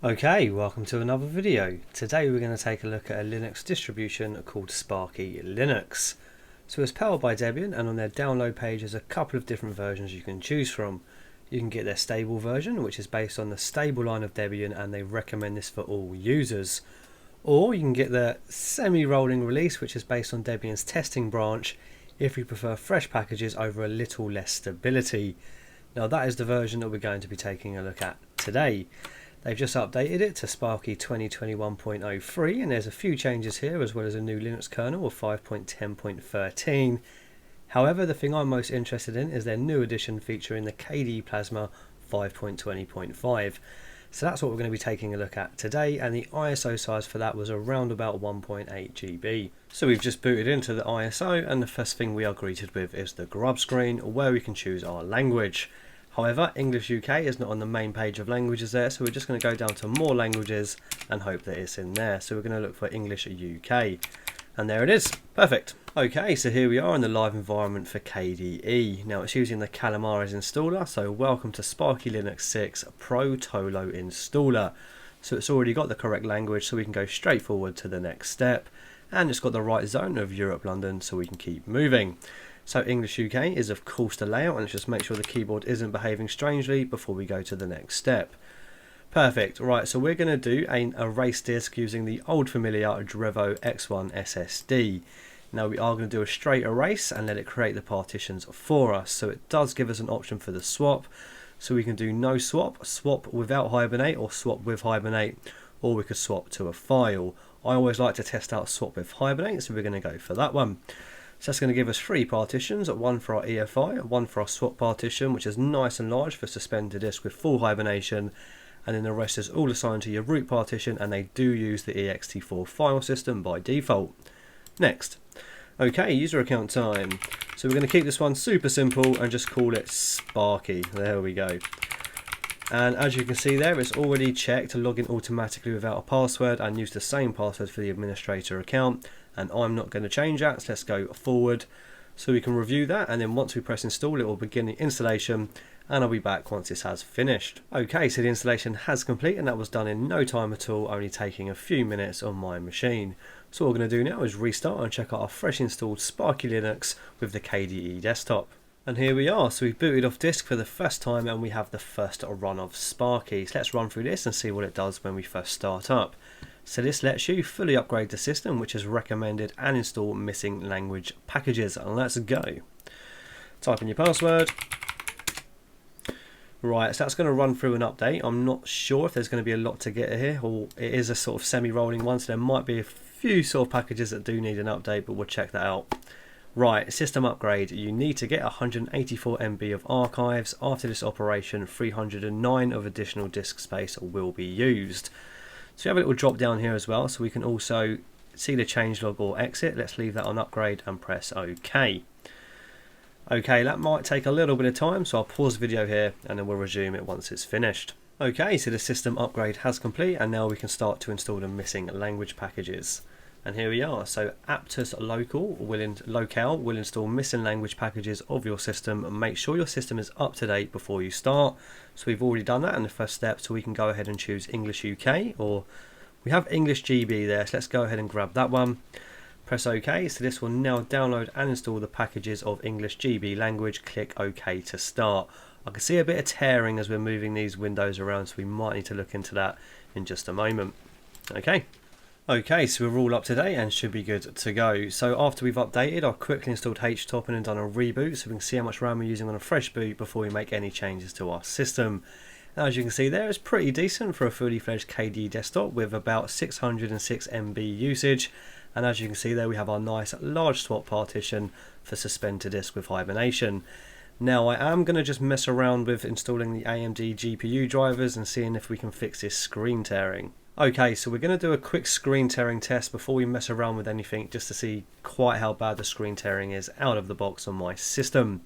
Okay, welcome to another video. Today we're going to take a look at a Linux distribution called SparkyLinux. So it's powered by Debian, and on their download page there's a couple of different versions you can choose from. You can get their stable version, which is based on the stable line of Debian, and they recommend this for all users. Or you can get the semi-rolling release, which is based on Debian's testing branch, if you prefer fresh packages over a little less stability. Now that is the version that we're going to be taking a look at today. They've just updated it to Sparky 2021.03, and there's a few changes here, as well as a new Linux kernel of 5.10.13. However, the thing I'm most interested in is their new edition featuring the KDE Plasma 5.20.5. So that's what we're going to be taking a look at today, and the ISO size for that was around about 1.8 GB. So we've just booted into the ISO, and the first thing we are greeted with is the grub screen, where we can choose our language. However, English UK is not on the main page of languages there, so we're just going to go down to more languages and hope that it's in there. So we're going to look for English UK, and there it is. Perfect. Okay, so here we are in the live environment for KDE. Now it's using the Calamares installer, so welcome to SparkyLinux 6 Pro Tolo installer. So it's already got the correct language, so we can go straight forward to the next step, and it's got the right zone of Europe, London, so we can keep moving. So English UK is of course the layout, and let's just make sure the keyboard isn't behaving strangely before we go to the next step. Perfect. Right, so we're going to do an erase disk using the old familiar Drevo X1 SSD. Now we are going to do a straight erase and let it create the partitions for us. So it does give us an option for the swap. So we can do no swap, swap without Hibernate, or swap with Hibernate, or we could swap to a file. I always like to test out swap with Hibernate, so we're going to go for that one. So that's going to give us 3 partitions, one for our EFI, one for our swap partition, which is nice and large for suspended disk with full hibernation, and then the rest is all assigned to your root partition, and they do use the ext4 file system by default. Next. Okay, user account time. So we're going to keep this one super simple and just call it Sparky. There we go. And as you can see there, it's already checked to log in automatically without a password and use the same password for the administrator account. And I'm not going to change that, so let's go forward so we can review that, and then once we press install it will begin the installation, and I'll be back once this has finished. Okay, so the installation has completed, and that was done in no time at all, only taking a few minutes on my machine. So what we're going to do now is restart and check out our fresh installed SparkyLinux with the KDE desktop. And here we are, so we've booted off disk for the first time, and we have the first run of Sparky. So let's run through this and see what it does when we first start up. So this lets you fully upgrade the system, which is recommended, and install missing language packages. And let's go. Type in your password. Right, so that's going to run through an update. I'm not sure if there's going to be a lot to get here, or it is a sort of semi-rolling one, so there might be a few sort of packages that do need an update, but we'll check that out. Right, system upgrade. You need to get 184 MB of archives. After this operation, 309 of additional disk space will be used. So we have a little drop down here as well, so we can also see the changelog or exit. Let's leave that on upgrade and press OK. Okay, that might take a little bit of time, so I'll pause the video here and then we'll resume it once it's finished. Okay, so the system upgrade has complete, and now we can start to install the missing language packages. And here we are. So Aptus locale will install missing language packages of your system, and make sure your system is up to date before you start. So we've already done that in the first step, so we can go ahead and choose English UK, or we have English GB there, so let's go ahead and grab that one. Press OK. So this will now download and install the packages of English GB language. Click OK to start. I can see a bit of tearing as we're moving these windows around, so we might need to look into that in just a moment. Okay, so we're all up to date and should be good to go. So after we've updated, I've quickly installed HTOP and then done a reboot, so we can see how much RAM we're using on a fresh boot before we make any changes to our system. Now, as you can see there, it's pretty decent for a fully fledged KDE desktop with about 606 MB usage. And as you can see there, we have our nice large swap partition for suspended disk with hibernation. Now I am going to just mess around with installing the AMD GPU drivers and seeing if we can fix this screen tearing. Okay, so we're going to do a quick screen tearing test before we mess around with anything, just to see quite how bad the screen tearing is out of the box on my system.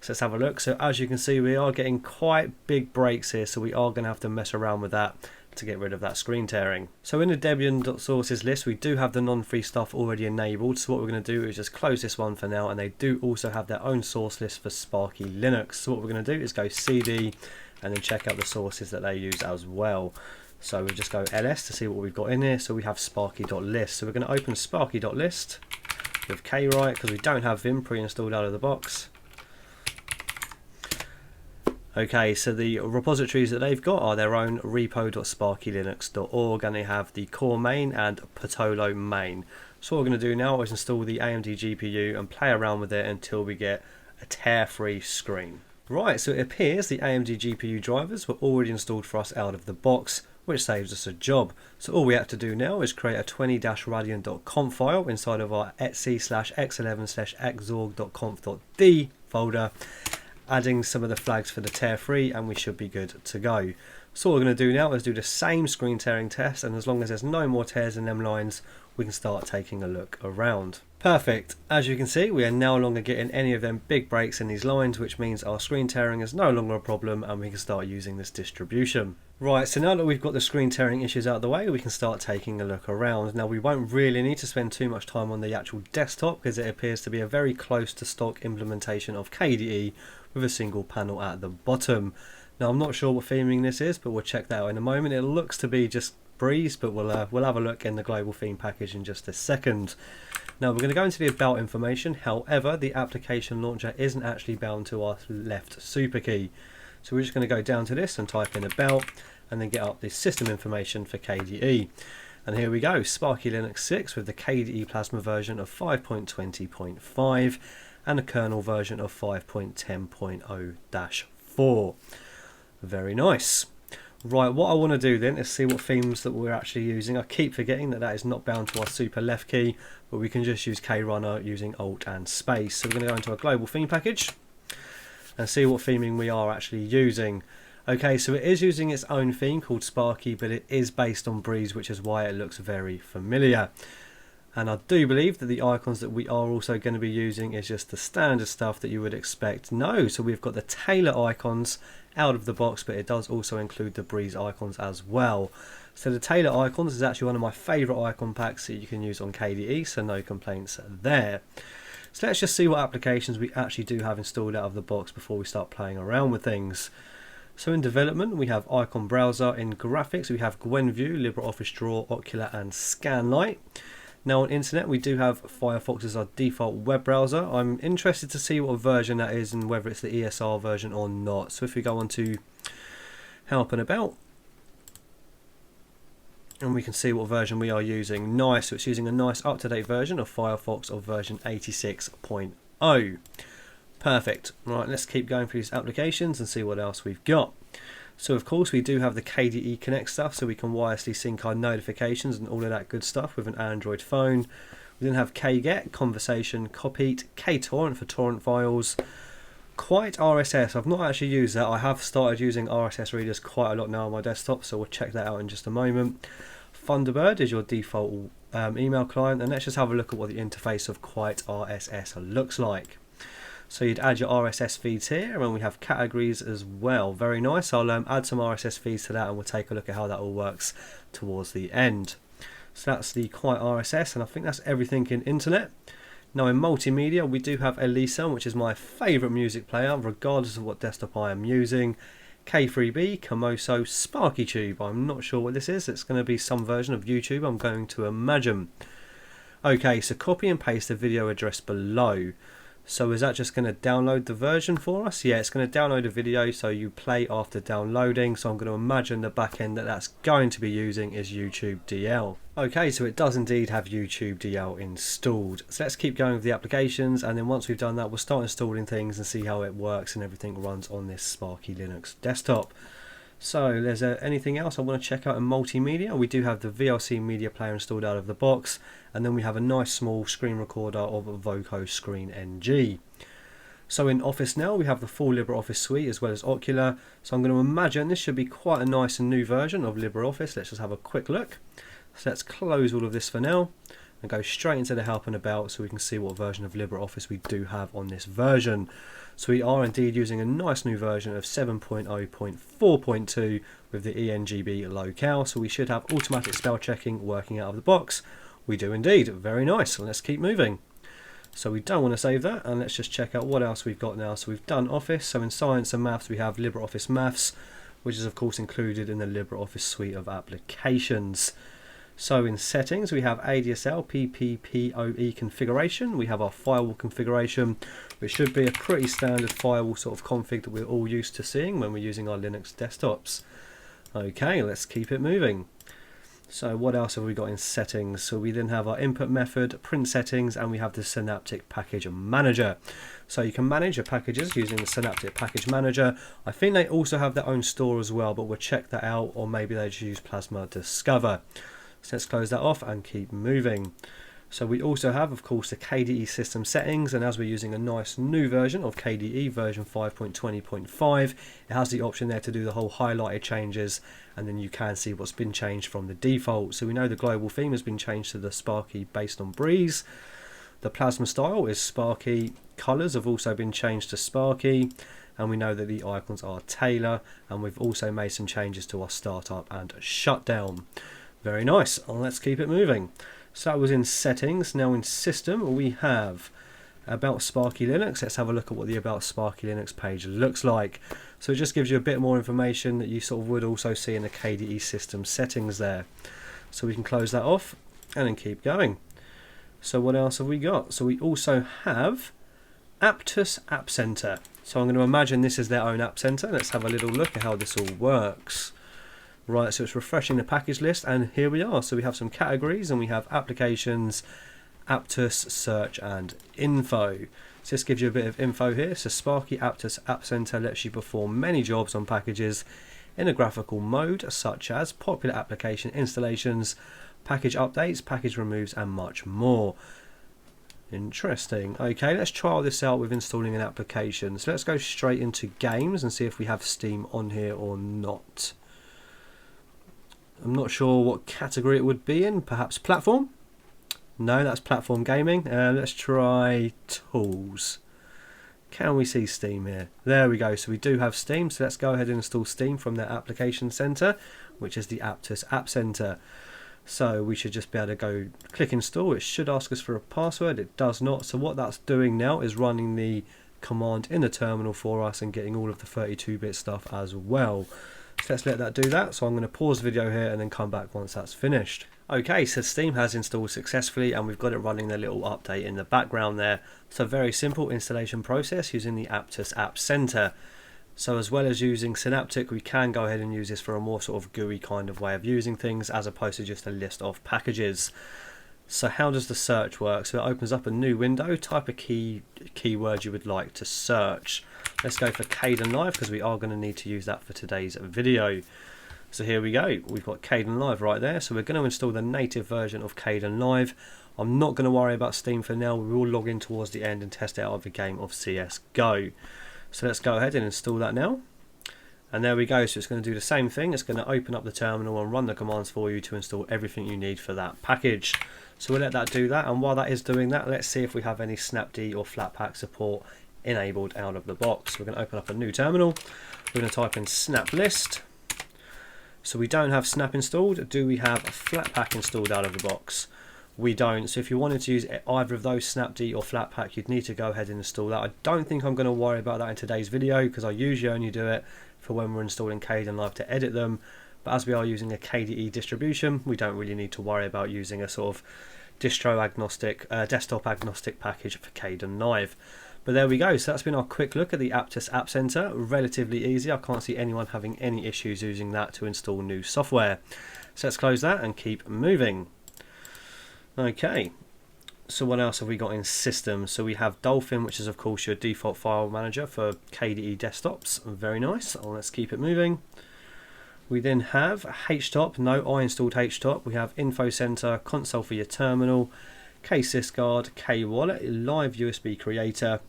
So let's have a look. So as you can see, we are getting quite big breaks here, so we are going to have to mess around with that to get rid of that screen tearing. So in the Debian.sources list, we do have the non-free stuff already enabled, so what we're going to do is just close this one for now, and they do also have their own source list for SparkyLinux. So what we're going to do is go cd and then check out the sources that they use as well. So we'll just go ls to see what we've got in here. So we have sparky.list. So we're going to open sparky.list with kwrite because we don't have Vim pre-installed out of the box. Okay, so the repositories that they've got are their own repo.sparkylinux.org, and they have the core main and Patolo main. So what we're going to do now is install the AMD GPU and play around with it until we get a tear-free screen. Right, so it appears the AMD GPU drivers were already installed for us out of the box, which saves us a job. So all we have to do now is create a 20-radian.conf file inside of our etc/x11/xorg.conf.d folder, adding some of the flags for the tear free, and we should be good to go. So what we're going to do now is do the same screen tearing test, and as long as there's no more tears in them lines, we can start taking a look around. Perfect. As you can see, we are no longer getting any of them big breaks in these lines, which means our screen tearing is no longer a problem and we can start using this distribution. Right, so now that we've got the screen tearing issues out of the way, we can start taking a look around. Now we won't really need to spend too much time on the actual desktop because it appears to be a very close to stock implementation of KDE with a single panel at the bottom. Now I'm not sure what theming this is, but we'll check that out in a moment. It looks to be just Breeze, but we'll have a look in the global theme package in just a second. Now we're going to go into the about information. However, the application launcher isn't actually bound to our left super key. So we're just going to go down to this and type in about and then get up the system information for KDE. And here we go, SparkyLinux 6 with the KDE Plasma version of 5.20.5 and a kernel version of 5.10.0-4. Very nice. Right, what I want to do then is see what themes that we're actually using. I keep forgetting that that is not bound to our super left key, but we can just use KRunner using Alt and space. So we're going to go into our global theme package and see what theming we are actually using. Okay, so it is using its own theme called Sparky, but it is based on Breeze, which is why it looks very familiar. And I do believe that the icons that we are also going to be using is just the standard stuff that you would expect. No, so we've got the Taylor icons out of the box, but it does also include the Breeze icons as well. So the Taylor icons is actually one of my favourite icon packs that you can use on KDE, so no complaints there. So let's just see what applications we actually do have installed out of the box before we start playing around with things. So in development we have Icon Browser. In graphics we have GwenView, LibreOffice Draw, Ocular and Scanlight. Now on internet we do have Firefox as our default web browser. I'm interested to see what version that is and whether it's the ESR version or not. So if we go on to Help and About, and we can see what version we are using. Nice, so it's using a nice up-to-date version of Firefox of version 86.0. Perfect. Right, let's keep going through these applications and see what else we've got. So of course we do have the KDE Connect stuff, so we can wirelessly sync our notifications and all of that good stuff with an Android phone. We then have KGet, Conversation, Copyt, KTorrent for torrent files, Quite RSS. I've not actually used that. I have started using RSS readers quite a lot now on my desktop, so we'll check that out in just a moment. Thunderbird is your default email client, and let's just have a look at what the interface of Quite RSS looks like. So you'd add your RSS feeds here, and we have categories as well. Very nice. I'll add some RSS feeds to that and we'll take a look at how that all works towards the end. So that's the Quite RSS, and I think that's everything in internet. Now in multimedia we do have Elisa, which is my favourite music player regardless of what desktop I am using. K3B, Komoso, SparkyTube. I'm not sure what this is. It's going to be some version of YouTube, I'm going to imagine. Okay, so copy and paste the video address below. So is that just going to download the version for us? Yeah, it's going to download a video, so you play after downloading. So I'm going to imagine the backend that that's going to be using is YouTube DL. Okay, so it does indeed have YouTube DL installed. So let's keep going with the applications, and then once we've done that, we'll start installing things and see how it works and everything runs on this SparkyLinux desktop. So there's anything else I want to check out in multimedia? We do have the VLC media player installed out of the box, and then we have a nice small screen recorder of Voco Screen NG. So in Office now we have the full LibreOffice suite as well as Ocular. So I'm going to imagine this should be quite a nice and new version of LibreOffice. Let's just have a quick look. So let's close all of this for now and go straight into the Help and About so we can see what version of LibreOffice we do have on this version. So we are indeed using a nice new version of 7.0.4.2 with the ENGB locale, so we should have automatic spell checking working out of the box. We do indeed. Very nice. Let's keep moving. So we don't want to save that, and let's just check out what else we've got now. So we've done Office. So in Science and Maths we have LibreOffice Maths which is of course included in the LibreOffice suite of applications. So in settings we have ADSL PPPoE configuration, we have our firewall configuration, which should be a pretty standard firewall sort of config that we're all used to seeing when we're using our Linux desktops. Okay, let's keep it moving. So what else have we got in settings? So we then have our input method, print settings, and we have the Synaptic Package Manager. So you can manage your packages using the Synaptic Package Manager. I think they also have their own store as well, but we'll check that out, or maybe they just use Plasma Discover. So let's close that off and keep moving. So we also have, of course, the KDE system settings, and as we're using a nice new version of KDE, version 5.20.5, it has the option there to do the whole highlighted changes, and then you can see what's been changed from the default. So we know the global theme has been changed to the Sparky based on Breeze. The plasma style is Sparky. Colors have also been changed to Sparky, and we know that the icons are Taylor, and we've also made some changes to our startup and shutdown. Very nice. Let's keep it moving. So that was in settings. Now in system we have about SparkyLinux. Let's have a look at what the about SparkyLinux page looks like. So it just gives you a bit more information that you sort of would also see in the KDE system settings there. So we can close that off and then keep going. So what else have we got? So we also have Aptus App Center. So I'm going to imagine this is their own app center. Let's have a little look at how this all works. Right, so it's refreshing the package list, and here we are. So we have some categories, and we have applications, Aptus, search, and info. So this gives you a bit of info here. So Sparky Aptus App Center lets you perform many jobs on packages in a graphical mode, such as popular application installations, package updates, package removes, and much more. Interesting. Okay, let's try this out with installing an application. So let's go straight into games and see if we have Steam on here or not. I'm not sure what category it would be in. Perhaps platform? No, that's platform gaming. Let's try tools. Can we see Steam here? There we go. So we do have Steam. So let's go ahead and install Steam from their application center, which is the Aptus App Center. So we should just be able to go click install. It should ask us for a password. It does not. So what that's doing now is running the command in the terminal for us and getting all of the 32-bit stuff as well. So let's let that do that. So I'm going to pause the video here and then come back once that's finished. Okay, so Steam has installed successfully, and we've got it running the little update in the background there. So very simple installation process using the Aptus App Center. So as well as using Synaptic, we can go ahead and use this for a more sort of GUI kind of way of using things, as opposed to just a list of packages. So how does the search work? So it opens up a new window, type a keyword you would like to search. Let's go for Kdenlive, because we are going to need to use that for today's video. So here we go, we've got Kdenlive right there. So we're going to install the native version of Kdenlive. I'm not going to worry about Steam for now. We will log in towards the end and test it out of a game of CSGO. So let's go ahead and install that now. And there we go, so it's going to do the same thing. It's going to open up the terminal and run the commands for you to install everything you need for that package. So we'll let that do that, and while that is doing that, let's see if we have any Snapd or Flatpak support enabled out of the box. We're going to open up a new terminal. We're going to type in snap list. So we don't have Snap installed. Do we have Flatpak installed out of the box? We don't. So if you wanted to use either of those, Snapd or Flatpak, you'd need to go ahead and install that. I don't think I'm going to worry about that in today's video, because I usually only do it for when we're installing Kdenlive to edit them. But as we are using a KDE distribution, we don't really need to worry about using a sort of distro agnostic, desktop agnostic package for Kdenlive. But there we go. So that's been our quick look at the Aptus App Center. Relatively easy. I can't see anyone having any issues using that to install new software. So let's close that and keep moving. Okay, so what else have we got in system? So we have Dolphin, which is of course your default file manager for KDE desktops. Very nice. Let's keep it moving. We then have HTOP. No, I installed HTOP. We have Info Center, console for your terminal, KSysGuard, KWallet, live USB creator,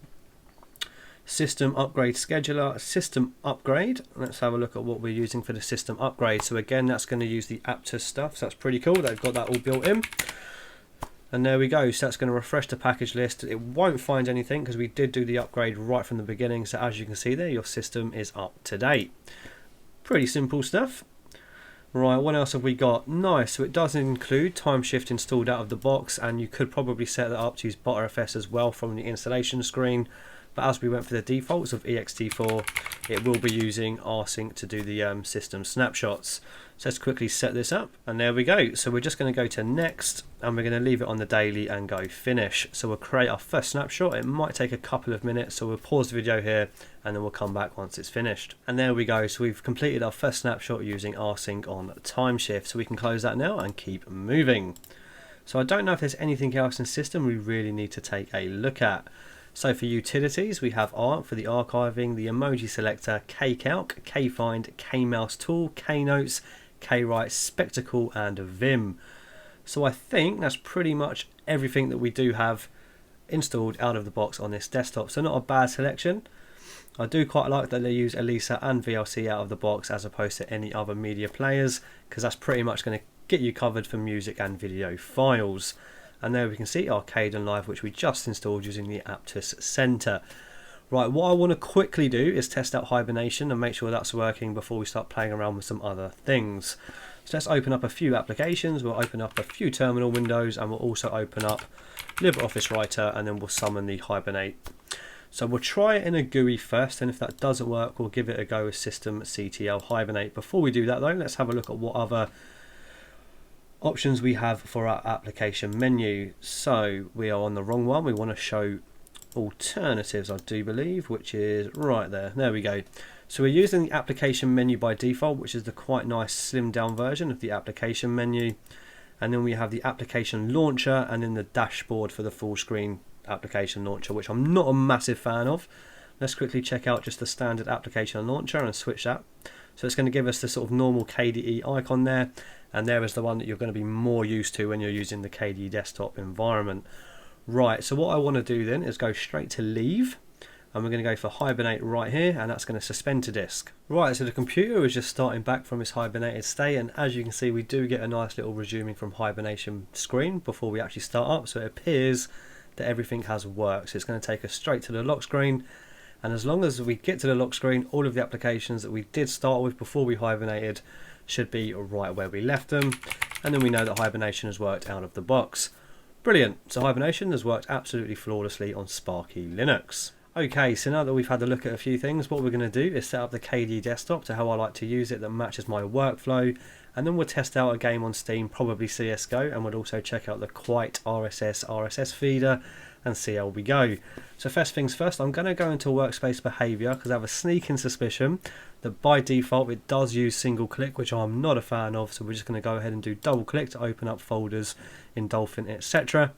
system upgrade scheduler, system upgrade. Let's have a look at what we're using for the system upgrade. So again, that's going to use the Aptus stuff. So that's pretty cool. They've got that all built in. And there we go, so that's going to refresh the package list. It won't find anything because we did do the upgrade right from the beginning. So as you can see there, your system is up to date. Pretty simple stuff. Right, what else have we got? Nice, so it does include Timeshift installed out of the box, and you could probably set that up to use ButterFS as well from the installation screen. but as we went for the defaults of ext4, it will be using rsync to do the system snapshots. So let's quickly set this up, and there we go. So we're just going to go to next, and we're going to leave it on the daily and go finish. So we'll create our first snapshot. It might take a couple of minutes, so we'll pause the video here and then we'll come back once it's finished. And there we go. So we've completed our first snapshot using rsync on timeshift. So we can close that now and keep moving. So I don't know if there's anything else in system we really need to take a look at. So for utilities, we have Arc for the archiving, the emoji selector, kcalc, kfind, kmouse tool, knotes, kwrite, spectacle, and vim. So I think that's pretty much everything that we do have installed out of the box on this desktop. So not a bad selection. I do quite like that they use Elisa and VLC out of the box as opposed to any other media players, because that's pretty much going to get you covered for music and video files. And there we can see Arcade and Live, which we just installed using the Aptus Center. Right, what I want to quickly do is test out Hibernation and make sure that's working before we start playing around with some other things. So let's open up a few applications, we'll open up a few terminal windows, and we'll also open up LibreOffice Writer, and then we'll summon the Hibernate. So we'll try it in a GUI first, and if that doesn't work, we'll give it a go with systemctl Hibernate. Before we do that though, let's have a look at what other options we have for our application menu. So we are on the wrong one. We want to show alternatives, I do believe, which is right there. There we go. So we're using the application menu by default, which is the quite nice slimmed down version of the application menu. And then we have the application launcher, and then the dashboard for the full screen application launcher, which I'm not a massive fan of. Let's quickly check out just the standard application launcher and switch that. So it's going to give us the sort of normal KDE icon there, and there is the one that you're going to be more used to when you're using the KDE desktop environment. Right, so what I want to do then is go straight to leave, and we're going to go for Hibernate right here, and that's going to suspend to disk. Right, so the computer is just starting back from its hibernated state, and as you can see we do get a nice little resuming from hibernation screen before we actually start up, so it appears that everything has worked. So it's going to take us straight to the lock screen, and as long as we get to the lock screen, all of the applications that we did start with before we hibernated should be right where we left them, and then we know that hibernation has worked out of the box. Brilliant, so hibernation has worked absolutely flawlessly on SparkyLinux. Okay, so now that we've had a look at a few things, what we're going to do is set up the KDE desktop to how I like to use it that matches my workflow, and then we'll test out a game on Steam, probably CSGO, and we'll also check out the Quite RSS feeder and see how we go. So first things first, I'm going to go into workspace behavior because I have a sneaking suspicion that by default it does use single click, which I'm not a fan of, so we're just going to go ahead and do double click to open up folders in Dolphin, etc.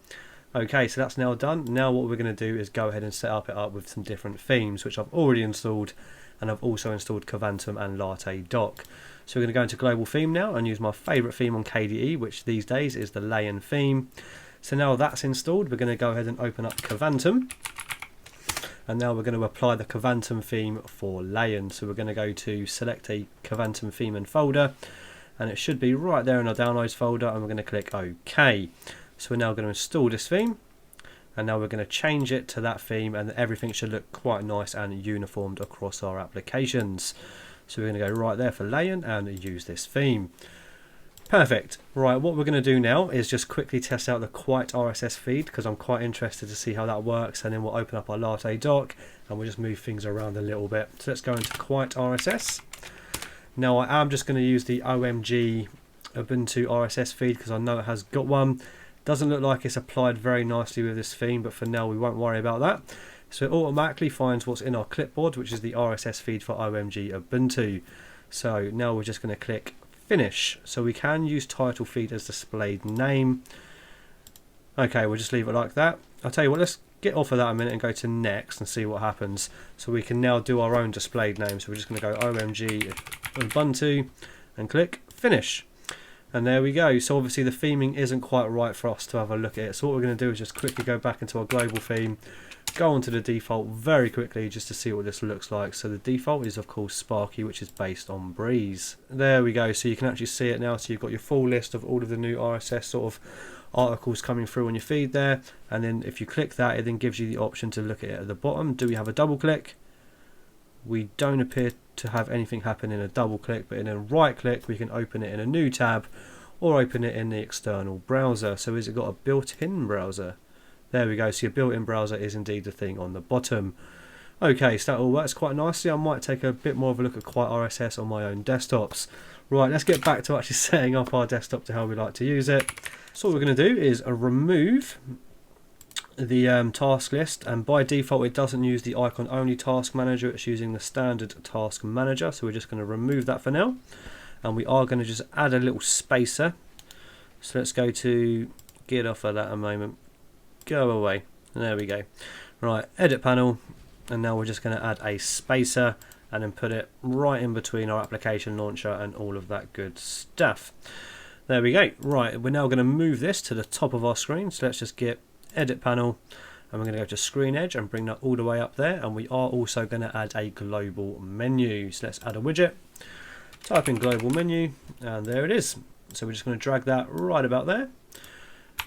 Okay, so that's now done. Now what we're going to do is go ahead and set it up with some different themes, which I've already installed, and I've also installed Covantum and Latte Dock. So we're going to go into global theme now and use my favourite theme on KDE, which these days is the Lion theme. So now that's installed, we're going to go ahead and open up Covantum, and now we're going to apply the Covantum theme for Lion. So we're going to go to select a Covantum theme and folder, and it should be right there in our downloads folder, and we're going to click OK. So we're now going to install this theme, and now we're going to change it to that theme, and everything should look quite nice and uniformed across our applications. So we're going to go right there for Lion and use this theme. Perfect. Right, what we're going to do now is just quickly test out the Quite RSS feed, because I'm quite interested to see how that works, and then we'll open up our Latte Dock and we'll just move things around a little bit. So let's go into Quite RSS. Now I am just going to use the OMG Ubuntu RSS feed because I know it has got one. Doesn't look like it's applied very nicely with this theme, but for now we won't worry about that. So it automatically finds what's in our clipboard, which is the RSS feed for OMG Ubuntu. So now we're just going to click Finish. So we can use title feed as displayed name. Okay, we'll just leave it like that. I'll tell you what, let's get off of that a minute and go to next and see what happens. So we can now do our own displayed name. So we're just going to go OMG Ubuntu and click Finish. And there we go. So obviously the theming isn't quite right for us to have a look at it. So what we're going to do is just quickly go back into our global theme, go onto the default very quickly just to see what this looks like. So the default is of course Sparky, which is based on Breeze. There we go. So you can actually see it now. So you've got your full list of all of the new RSS sort of articles coming through on your feed there. And then if you click that, it then gives you the option to look at it at the bottom. Do we have a double click? We don't appear to have anything happen in a double click, but in a right click we can open it in a new tab or open it in the external browser. So has it got a built-in browser? There we go. So your built-in browser is indeed the thing on the bottom. Okay, so that all works quite nicely. I might take a bit more of a look at Quiet RSS on my own desktops. Right, let's get back to actually setting up our desktop to how we like to use it. So what we're going to do is remove the task list, and by default it doesn't use the icon only task manager, it's using the standard task manager, so we're just going to remove that for now, and we are going to just add a little spacer. So let's go to get off of that a moment, go away, there we go. Right, edit panel, and now we're just going to add a spacer and then put it right in between our application launcher and all of that good stuff. There we go. Right, we're now going to move this to the top of our screen, so let's just get edit panel, and we're going to go to screen edge and bring that all the way up there, and we are also going to add a global menu. So let's add a widget, type in global menu, and there it is. So we're just going to drag that right about there,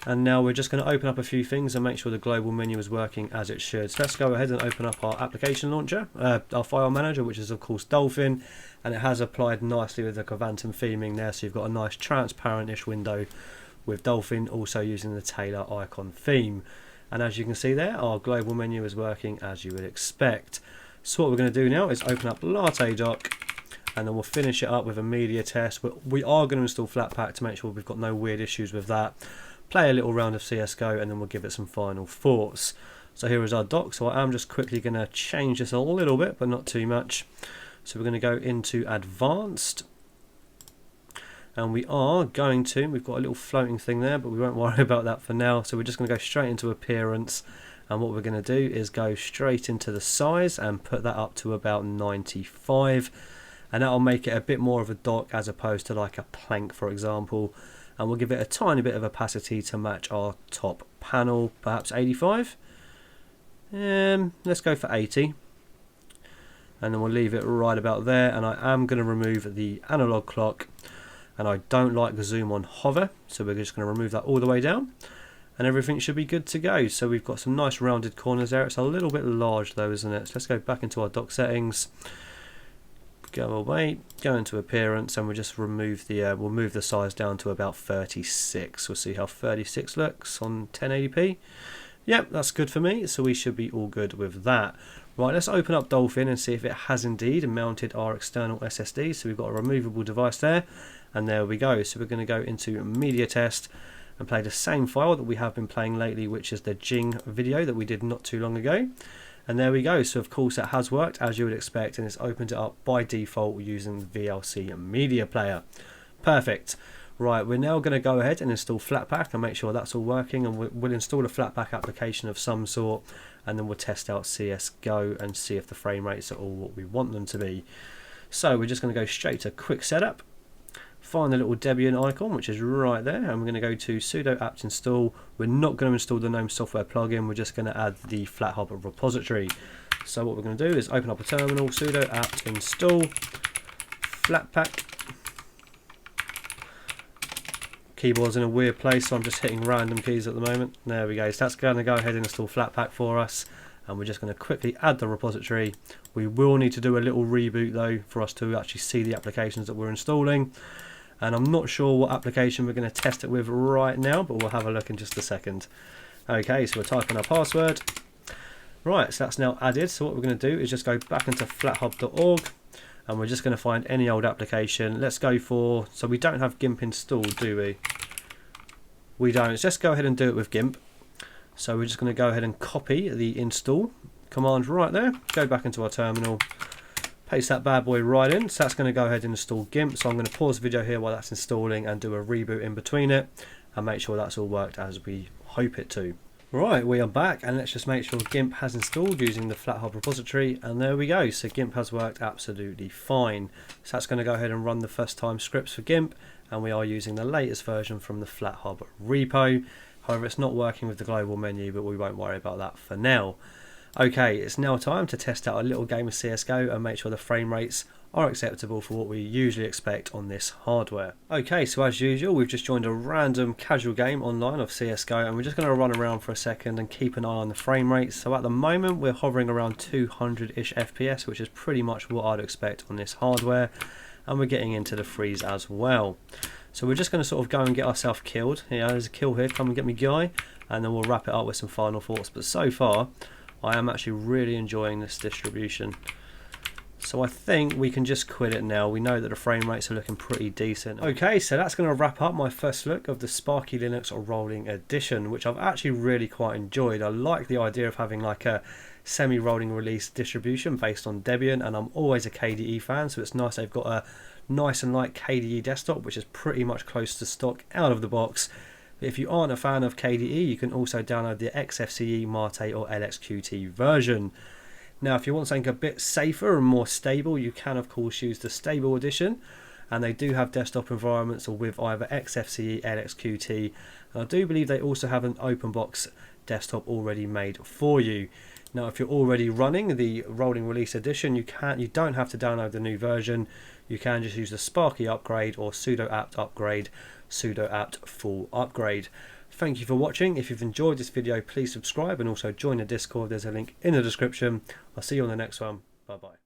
and now we're just going to open up a few things and make sure the global menu is working as it should. So let's go ahead and open up our application launcher, our file manager, which is of course Dolphin, and it has applied nicely with the Covantum theming there, so you've got a nice transparent-ish window with Dolphin also using the Taylor icon theme. And as you can see there, our global menu is working as you would expect. So what we're going to do now is open up Latte Dock, and then we'll finish it up with a media test. But we are going to install Flatpak to make sure we've got no weird issues with that. Play a little round of CSGO, and then we'll give it some final thoughts. So here is our dock. So I am just quickly going to change this a little bit, but not too much. So we're going to go into Advanced. And we are going to, we've got a little floating thing there, but we won't worry about that for now. So we're just going to go straight into Appearance, and what we're going to do is go straight into the size and put that up to about 95, and that'll make it a bit more of a dock as opposed to like a plank, for example. And we'll give it a tiny bit of opacity to match our top panel, perhaps 85. Let's go for 80, and then we'll leave it right about there. And I am going to remove the analog clock, and I don't like the zoom on hover, so we're just going to remove that all the way down, and everything should be good to go. So we've got some nice rounded corners there. It's a little bit large though, isn't it? So let's go back into our dock settings, go away, go into Appearance, and we'll just remove the we'll move the size down to about 36. We'll see how 36 looks on 1080p. Yep, that's good for me, so we should be all good with that. Right, let's open up Dolphin and see if it has indeed mounted our external SSD. So we've got a removable device there, and there we go. So we're going to go into Media Test and play the same file that we have been playing lately, which is the Jing video that we did not too long ago. And there we go. So of course it has worked as you would expect, and it's opened it up by default using the VLC media player. Perfect. Right, we're now going to go ahead and install Flatpak and make sure that's all working, and we'll install a Flatpak application of some sort, and then we'll test out CSGO and see if the frame rates are all what we want them to be. So we're just going to go straight to Quick Setup, find the little Debian icon, which is right there, and we're going to go to sudo apt install. We're not going to install the GNOME software plugin, we're just going to add the FlatHub repository. So what we're going to do is open up a terminal, sudo apt install Flatpak. Keyboard's in a weird place, so I'm just hitting random keys at the moment. There we go. So that's going to go ahead and install Flatpak for us, and we're just going to quickly add the repository. We will need to do a little reboot though for us to actually see the applications that we're installing, and I'm not sure what application we're going to test it with right now, but we'll have a look in just a second. Okay, so we're typing our password. Right, so that's now added. So what we're going to do is just go back into flathub.org, and we're just going to find any old application. Let's go for, so we don't have GIMP installed, do we? We don't. Let's just go ahead and do it with GIMP. So we're just going to go ahead and copy the install command right there, go back into our terminal, paste that bad boy right in. So that's going to go ahead and install GIMP. So I'm going to pause the video here while that's installing and do a reboot in between it and make sure that's all worked as we hope it to. Right, we are back, and let's just make sure GIMP has installed using the FlatHub repository, and there we go. So GIMP has worked absolutely fine. So that's going to go ahead and run the first time scripts for GIMP, and we are using the latest version from the FlatHub repo. However, it's not working with the global menu, but we won't worry about that for now. Okay, it's now time to test out a little game of CSGO and make sure the frame rates are acceptable for what we usually expect on this hardware. Okay, so as usual, we've just joined a random casual game online of CSGO, and we're just going to run around for a second and keep an eye on the frame rates. So at the moment we're hovering around 200-ish FPS, which is pretty much what I'd expect on this hardware, and we're getting into the freeze as well. So we're just going to sort of go and get ourselves killed. Yeah, there's a kill here, come and get me guy, and then we'll wrap it up with some final thoughts. But so far I am actually really enjoying this distribution. So I think we can just quit it now. We know that the frame rates are looking pretty decent. Okay, so that's going to wrap up my first look of the SparkyLinux Rolling Edition, which I've actually really quite enjoyed. I like the idea of having like a semi-rolling release distribution based on Debian, and I'm always a KDE fan, so it's nice they've got a nice and light KDE desktop, which is pretty much close to stock out of the box. But if you aren't a fan of KDE, you can also download the XFCE, Mate or LXQt version. Now, if you want something a bit safer and more stable, you can of course use the stable edition, and they do have desktop environments with either XFCE, LXQt, and I do believe they also have an Openbox desktop already made for you. Now, if you're already running the rolling release edition, you don't have to download the new version. You can just use the Sparky upgrade or sudo apt upgrade, sudo apt full upgrade. Thank you for watching. If you've enjoyed this video, please subscribe and also join the Discord. There's a link in the description. I'll see you on the next one. Bye bye.